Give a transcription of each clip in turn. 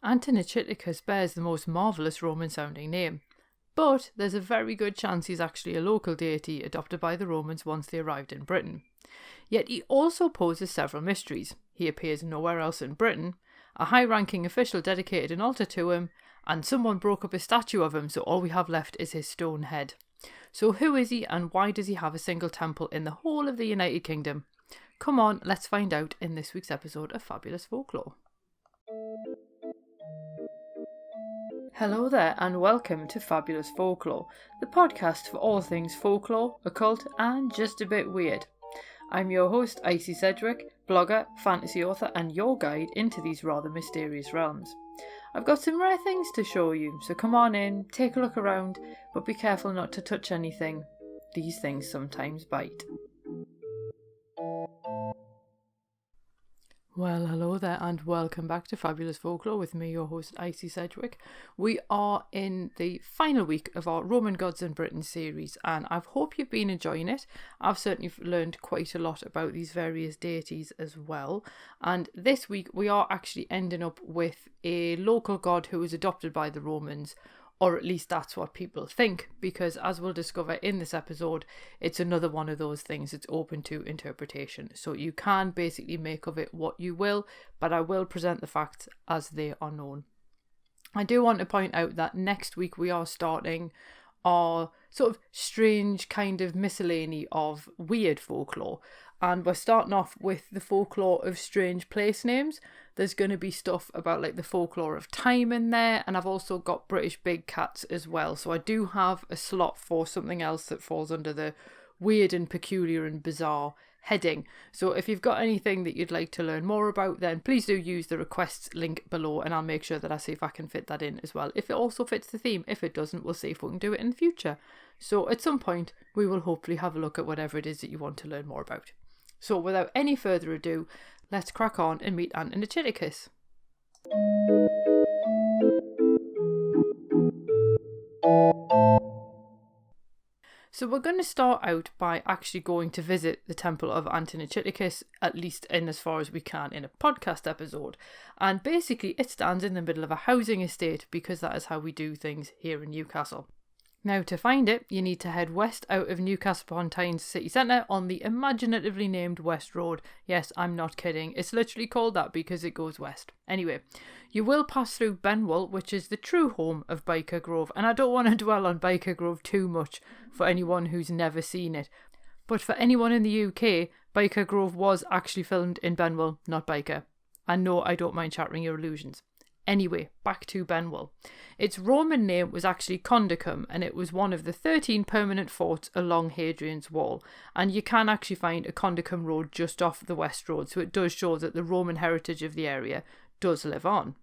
Antenociticus bears the most marvellous Roman-sounding name, but there's a very good chance he's actually a local deity adopted by the Romans once they arrived in Britain. Yet he also poses several mysteries. He appears nowhere else in Britain, a high-ranking official dedicated an altar to him, and someone broke up a statue of him, so all we have left is his stone head. So who is he, and why does he have a single temple in the whole of the United Kingdom? Come on, let's find out in this week's episode of Fabulous Folklore. Hello there and welcome to Fabulous Folklore, the podcast for all things folklore, occult and just a bit weird. I'm your host Icy Sedgwick, blogger, fantasy author and your guide into these rather mysterious realms. I've got some rare things to show you, so come on in, take a look around, but be careful not to touch anything. These things sometimes bite. Well, hello there and welcome back to Fabulous Folklore with me, your host Icy Sedgwick. We are in the final week of our Roman Gods in Britain series and I hope you've been enjoying it. I've certainly learned quite a lot about these various deities as well. And this week we are actually ending up with a local god who was adopted by the Romans, or at least that's what people think, because as we'll discover in this episode, it's another one of those things that's open to interpretation. So you can basically make of it what you will, but I will present the facts as they are known. I do want to point out that next week we are starting our sort of strange kind of miscellany of weird folklore. And we're starting off with the folklore of strange place names. There's going to be stuff about like the folklore of Tyne in there, and I've also got British big cats as well. So I do have a slot for something else that falls under the weird and peculiar and bizarre heading. So if you've got anything that you'd like to learn more about, then please do use the requests link below and I'll make sure that I see if I can fit that in as well. If it also fits the theme, if it doesn't, we'll see if we can do it in the future. So at some point, we will hopefully have a look at whatever it is that you want to learn more about. So without any further ado, let's crack on and meet Antenociticus. So we're going to start out by actually going to visit the temple of Antenociticus, at least in as far as we can in a podcast episode. And basically it stands in the middle of a housing estate because that is how we do things here in Newcastle. Now to find it, you need to head west out of Newcastle upon Tyne's city centre on the imaginatively named West Road. Yes, I'm not kidding. It's literally called that because it goes west. Anyway, you will pass through Benwell, which is the true home of Biker Grove. And I don't want to dwell on Biker Grove too much for anyone who's never seen it. But for anyone in the UK, Biker Grove was actually filmed in Benwell, not Biker. And no, I don't mind shattering your illusions. Anyway, back to Benwell. Its Roman name was actually Condacum, and it was one of the 13 permanent forts along Hadrian's Wall. And you can actually find a Condacum road just off the West Road, so it does show that the Roman heritage of the area does live on.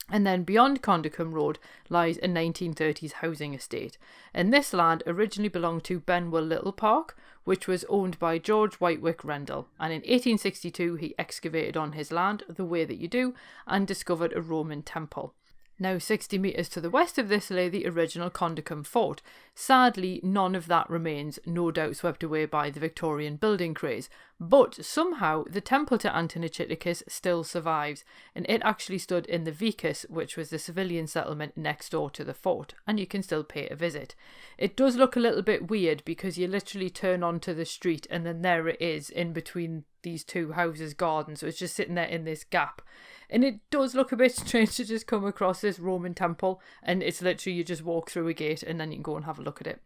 And then beyond Condacum Road lies a 1930s housing estate. And this land originally belonged to Benwell Little Park, which was owned by George Whitewick Rendell. And in 1862 he excavated on his land, the way that you do, and discovered a Roman temple. Now 60 metres to the west of this lay the original Condacum fort. Sadly, none of that remains, no doubt swept away by the Victorian building craze. But somehow the temple to Antenociticus still survives, and it actually stood in the Vicus, which was the civilian settlement next door to the fort, and you can still pay a visit. It does look a little bit weird because you literally turn onto the street and then there it is in between these two houses' gardens, so it's just sitting there in this gap. And it does look a bit strange to just come across this Roman temple and it's literally you just walk through a gate and then you can go and have a look at it.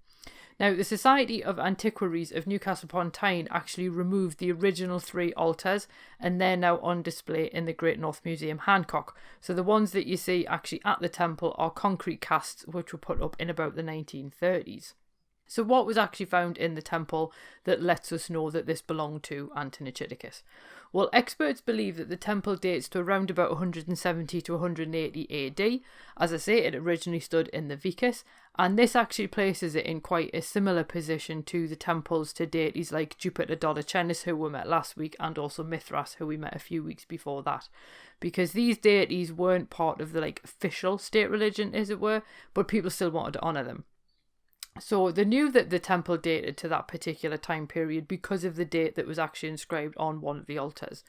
Now, the Society of Antiquaries of Newcastle upon Tyne actually removed the original 3 altars and they're now on display in the Great North Museum, Hancock. So the ones that you see actually at the temple are concrete casts which were put up in about the 1930s. So what was actually found in the temple that lets us know that this belonged to Antenociticus? Well, experts believe that the temple dates to around about 170 to 180 AD. As I say, it originally stood in the Vicus, and this actually places it in quite a similar position to the temples to deities like Jupiter Dolichenes, who we met last week, and also Mithras, who we met a few weeks before that. Because these deities weren't part of the official state religion, as it were, but people still wanted to honour them. So they knew that the temple dated to that particular time period because of the date that was actually inscribed on one of the altars.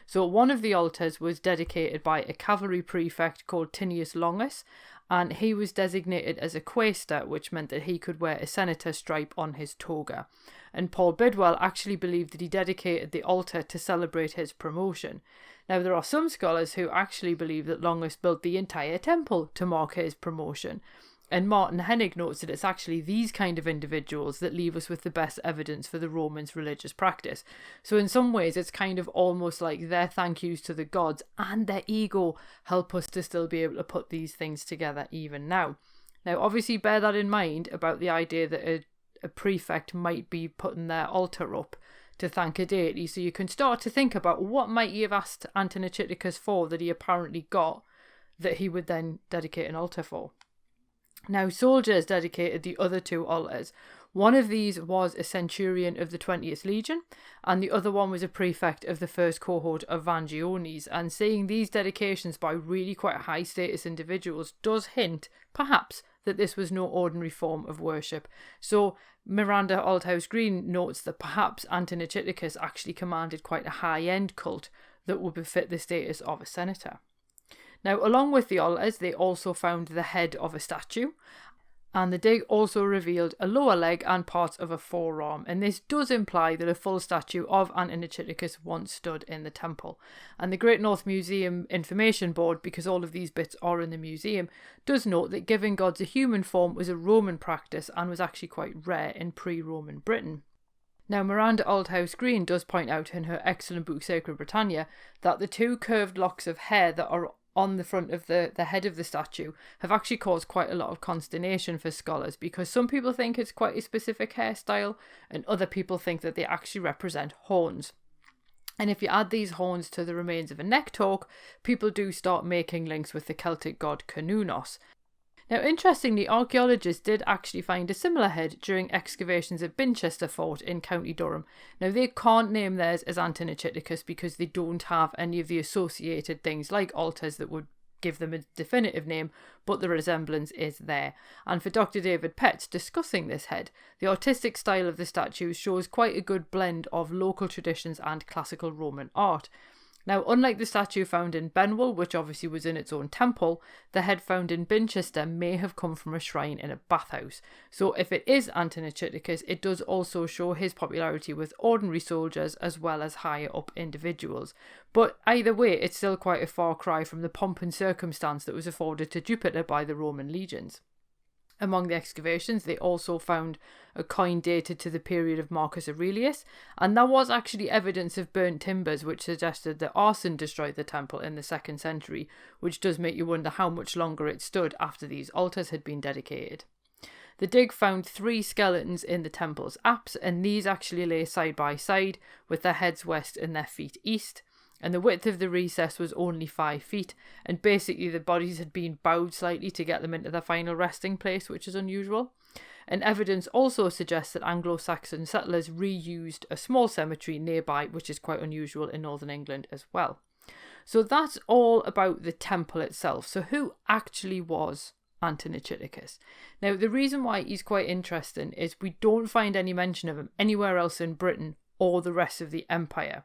So one of the altars was dedicated by a cavalry prefect called Tinius Longus, and he was designated as a quaestor, which meant that he could wear a senator stripe on his toga. And Paul Bidwell actually believed that he dedicated the altar to celebrate his promotion. Now, there are some scholars who actually believe that Longus built the entire temple to mark his promotion. And Martin Hennig notes that it's actually these kind of individuals that leave us with the best evidence for the Romans' religious practice. So in some ways, it's kind of almost like their thank yous to the gods and their ego help us to still be able to put these things together even now. Now, obviously, bear that in mind about the idea that a prefect might be putting their altar up to thank a deity. So you can start to think about what might he have asked Antenociticus for that he apparently got that he would then dedicate an altar for. Now, soldiers dedicated the other two altars. One of these was a centurion of the 20th Legion, and the other one was a prefect of the first cohort of Vangiones. And seeing these dedications by really quite high status individuals does hint, perhaps, that this was no ordinary form of worship. So Miranda Aldhouse Green notes that perhaps Antenociticus actually commanded quite a high-end cult that would befit the status of a senator. Now, along with the altars, they also found the head of a statue, and the dig also revealed a lower leg and parts of a forearm, and this does imply that a full statue of Antenociticus once stood in the temple. And the Great North Museum Information Board, because all of these bits are in the museum, does note that giving gods a human form was a Roman practice and was actually quite rare in pre-Roman Britain. Now, Miranda Aldhouse Green does point out in her excellent book Sacred Britannia that the two curved locks of hair that are on the front of the head of the statue have actually caused quite a lot of consternation for scholars, because some people think it's quite a specific hairstyle and other people think that they actually represent horns. And if you add these horns to the remains of a neck torque, people do start making links with the Celtic god Cernunnos. Now, interestingly, archaeologists did actually find a similar head during excavations at Binchester Fort in County Durham. Now, they can't name theirs as Antenociticus because they don't have any of the associated things like altars that would give them a definitive name, but the resemblance is there. And for Dr. David Petts discussing this head, the artistic style of the statues shows quite a good blend of local traditions and classical Roman art. Now, unlike the statue found in Benwell, which obviously was in its own temple, the head found in Binchester may have come from a shrine in a bathhouse. So if it is Antenociticus, it does also show his popularity with ordinary soldiers as well as higher up individuals. But either way, it's still quite a far cry from the pomp and circumstance that was afforded to Jupiter by the Roman legions. Among the excavations, they also found a coin dated to the period of Marcus Aurelius, and there was actually evidence of burnt timbers which suggested that arson destroyed the temple in the 2nd century, which does make you wonder how much longer it stood after these altars had been dedicated. The dig found 3 skeletons in the temple's apse, and these actually lay side by side with their heads west and their feet east. And the width of the recess was only 5 feet, and basically the bodies had been bowed slightly to get them into their final resting place, which is unusual. And evidence also suggests that Anglo-Saxon settlers reused a small cemetery nearby, which is quite unusual in northern England as well. So that's all about the temple itself. So who actually was Antenociticus? Now, the reason why he's quite interesting is we don't find any mention of him anywhere else in Britain or the rest of the empire.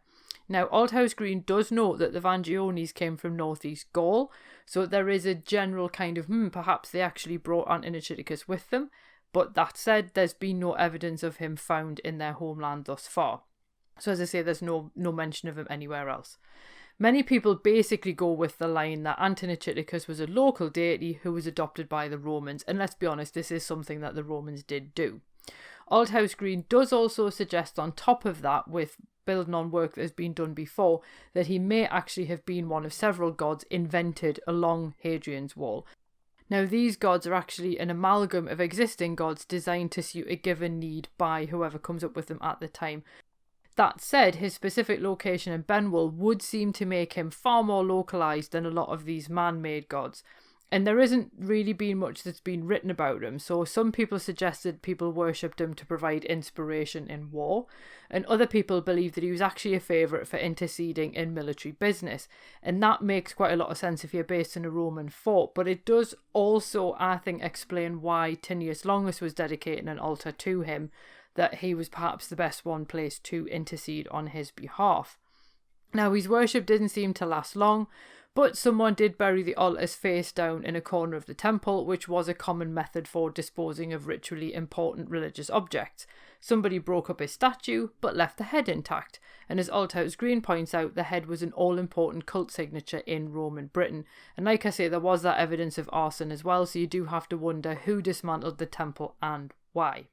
Now, Aldhouse Green does note that the Vangiones came from northeast Gaul, so there is a general kind of, perhaps they actually brought Antenociticus with them, but that said, there's been no evidence of him found in their homeland thus far. So as I say, there's no mention of him anywhere else. Many people basically go with the line that Antenociticus was a local deity who was adopted by the Romans, and let's be honest, this is something that the Romans did do. Aldhouse Green does also suggest on top of that, with building on work that has been done before, that he may actually have been one of several gods invented along Hadrian's Wall. Now, these gods are actually an amalgam of existing gods designed to suit a given need by whoever comes up with them at the time. That said, his specific location in Benwell would seem to make him far more localised than a lot of these man-made gods. And there isn't really been much that's been written about him, so some people suggested people worshipped him to provide inspiration in war, and other people believe that he was actually a favourite for interceding in military business, and that makes quite a lot of sense if you're based in a Roman fort, but it does also, I think, explain why Tinius Longus was dedicating an altar to him, that he was perhaps the best one placed to intercede on his behalf. Now, his worship didn't seem to last long, but someone did bury the altars face down in a corner of the temple, which was a common method for disposing of ritually important religious objects. Somebody broke up his statue, but left the head intact, and as Althouse Green points out, the head was an all-important cult signature in Roman Britain. And like I say, there was that evidence of arson as well, so you do have to wonder who dismantled the temple and why.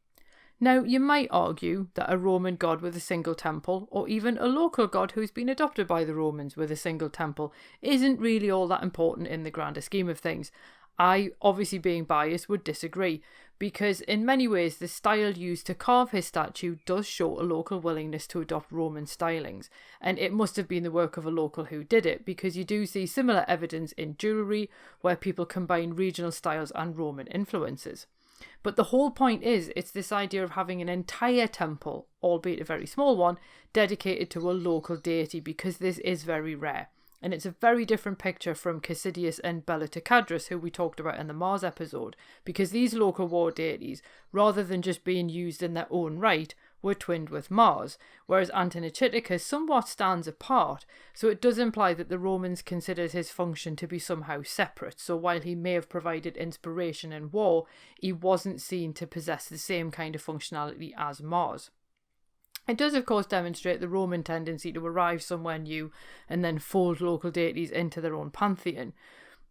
Now, you might argue that a Roman god with a single temple, or even a local god who's been adopted by the Romans with a single temple, isn't really all that important in the grander scheme of things. I, obviously being biased, would disagree, because in many ways the style used to carve his statue does show a local willingness to adopt Roman stylings, and it must have been the work of a local who did it, because you do see similar evidence in jewellery where people combine regional styles and Roman influences. But the whole point is, it's this idea of having an entire temple, albeit a very small one, dedicated to a local deity, because this is very rare. And it's a very different picture from Cassidius and Bellaticadrus, who we talked about in the Mars episode, because these local war deities, rather than just being used in their own right, were twinned with Mars, whereas Antenociticus somewhat stands apart, so it does imply that the Romans considered his function to be somehow separate, so while he may have provided inspiration in war, he wasn't seen to possess the same kind of functionality as Mars. It does of course demonstrate the Roman tendency to arrive somewhere new and then fold local deities into their own pantheon,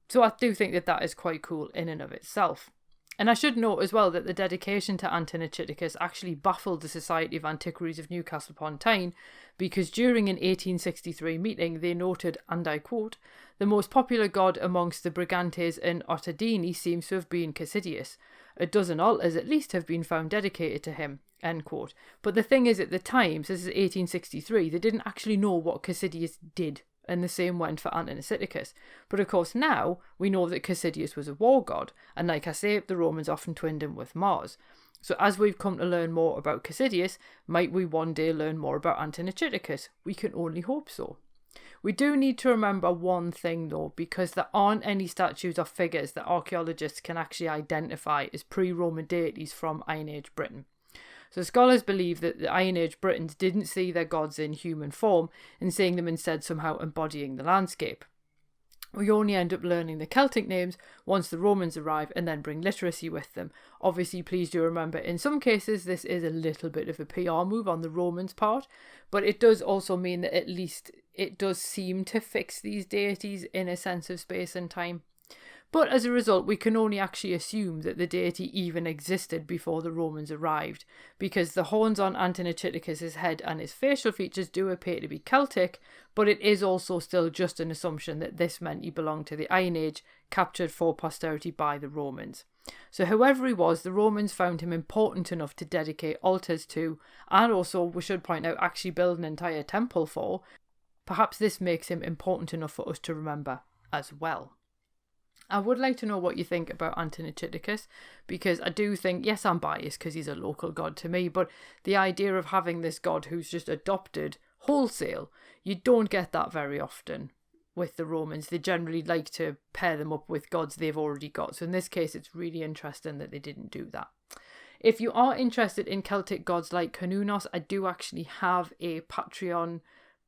so I do think that that is quite cool in and of itself. And I should note as well that the dedication to Antenociticus actually baffled the Society of Antiquaries of Newcastle upon Tyne, because during an 1863 meeting they noted, and I quote, "The most popular god amongst the Brigantes and Ottadini seems to have been Cassidius. A dozen altars at least have been found dedicated to him," end quote. But the thing is, at the time, so this is 1863, they didn't actually know what Cassidius did, and the same went for Antenociticus. But of course now we know that Cassidius was a war god, and like I say, the Romans often twinned him with Mars. So as we've come to learn more about Cassidius, might we one day learn more about Antenociticus? We can only hope so. We do need to remember one thing though, because there aren't any statues or figures that archaeologists can actually identify as pre-Roman deities from Iron Age Britain. So scholars believe that the Iron Age Britons didn't see their gods in human form, and seeing them instead somehow embodying the landscape. We only end up learning the Celtic names once the Romans arrive and then bring literacy with them. Obviously, please do remember, in some cases this is a little bit of a PR move on the Romans' part, but it does also mean that at least it does seem to fix these deities in a sense of space and time. But as a result, we can only actually assume that the deity even existed before the Romans arrived, because the horns on Antenociticus' head and his facial features do appear to be Celtic, but it is also still just an assumption that this meant he belonged to the Iron Age, captured for posterity by the Romans. So whoever he was, the Romans found him important enough to dedicate altars to, and also, we should point out, actually build an entire temple for. Perhaps this makes him important enough for us to remember as well. I would like to know what you think about Antenociticus, because I do think, yes, I'm biased because he's a local god to me, but the idea of having this god who's just adopted wholesale, you don't get that very often with the Romans. They generally like to pair them up with gods they've already got. So in this case, it's really interesting that they didn't do that. If you are interested in Celtic gods like Cernunnos, I do actually have a Patreon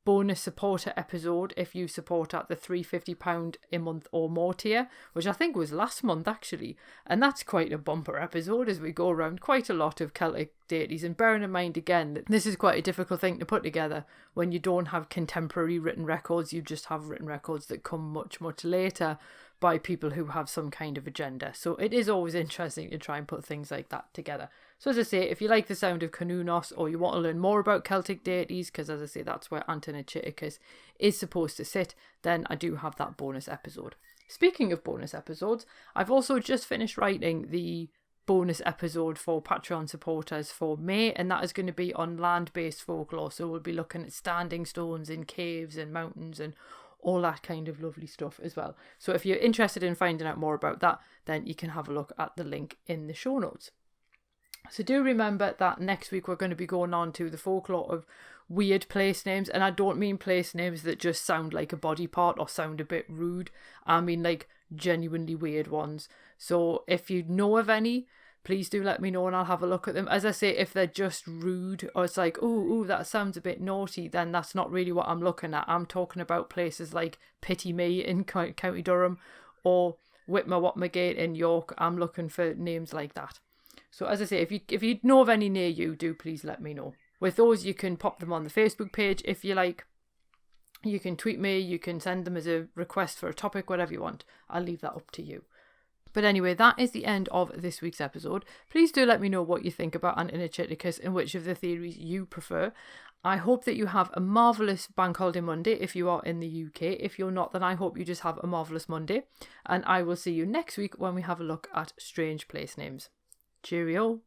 bonus supporter episode if you support at the £350 a month or more tier, which I think was last month actually, and that's quite a bumper episode as we go around quite a lot of Celtic deities, and bearing in mind again that this is quite a difficult thing to put together when you don't have contemporary written records, you just have written records that come much later by people who have some kind of agenda. So it is always interesting to try and put things like that together. So as I say, if you like the sound of Cernunnos, or you want to learn more about Celtic deities, because as I say, that's where Antenociticus is supposed to sit, then I do have that bonus episode. Speaking of bonus episodes, I've also just finished writing the bonus episode for Patreon supporters for May, and that is going to be on land-based folklore. So we'll be looking at standing stones in caves and mountains and all that kind of lovely stuff as well. So if you're interested in finding out more about that, then you can have a look at the link in the show notes. So do remember that next week we're going to be going on to the folklore of weird place names, and I don't mean place names that just sound like a body part or sound a bit rude. I mean like genuinely weird ones. So if you know of any, please do let me know and I'll have a look at them. As I say, if they're just rude or it's like, ooh, that sounds a bit naughty, then that's not really what I'm looking at. I'm talking about places like Pity Me in County Durham or Whitmer Watmergate in York. I'm looking for names like that. So as I say, if you know of any near you, do please let me know. With those, you can pop them on the Facebook page if you like. You can tweet me, you can send them as a request for a topic, whatever you want. I'll leave that up to you. But anyway, that is the end of this week's episode. Please do let me know what you think about Antenociticus and which of the theories you prefer. I hope that you have a marvellous Bank Holiday Monday if you are in the UK. If you're not, then I hope you just have a marvellous Monday. And I will see you next week when we have a look at strange place names. Cheerio.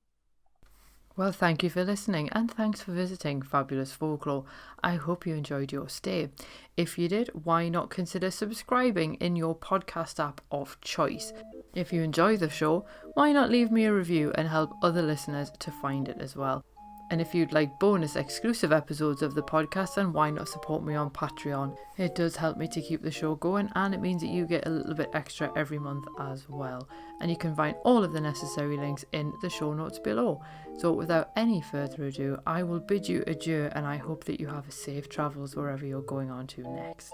Well, thank you for listening and thanks for visiting Fabulous Folklore. I hope you enjoyed your stay. If you did, why not consider subscribing in your podcast app of choice? If you enjoy the show, why not leave me a review and help other listeners to find it as well? And if you'd like bonus exclusive episodes of the podcast, then why not support me on Patreon? It does help me to keep the show going and it means that you get a little bit extra every month as well. And you can find all of the necessary links in the show notes below. So without any further ado, I will bid you adieu and I hope that you have safe travels wherever you're going on to next.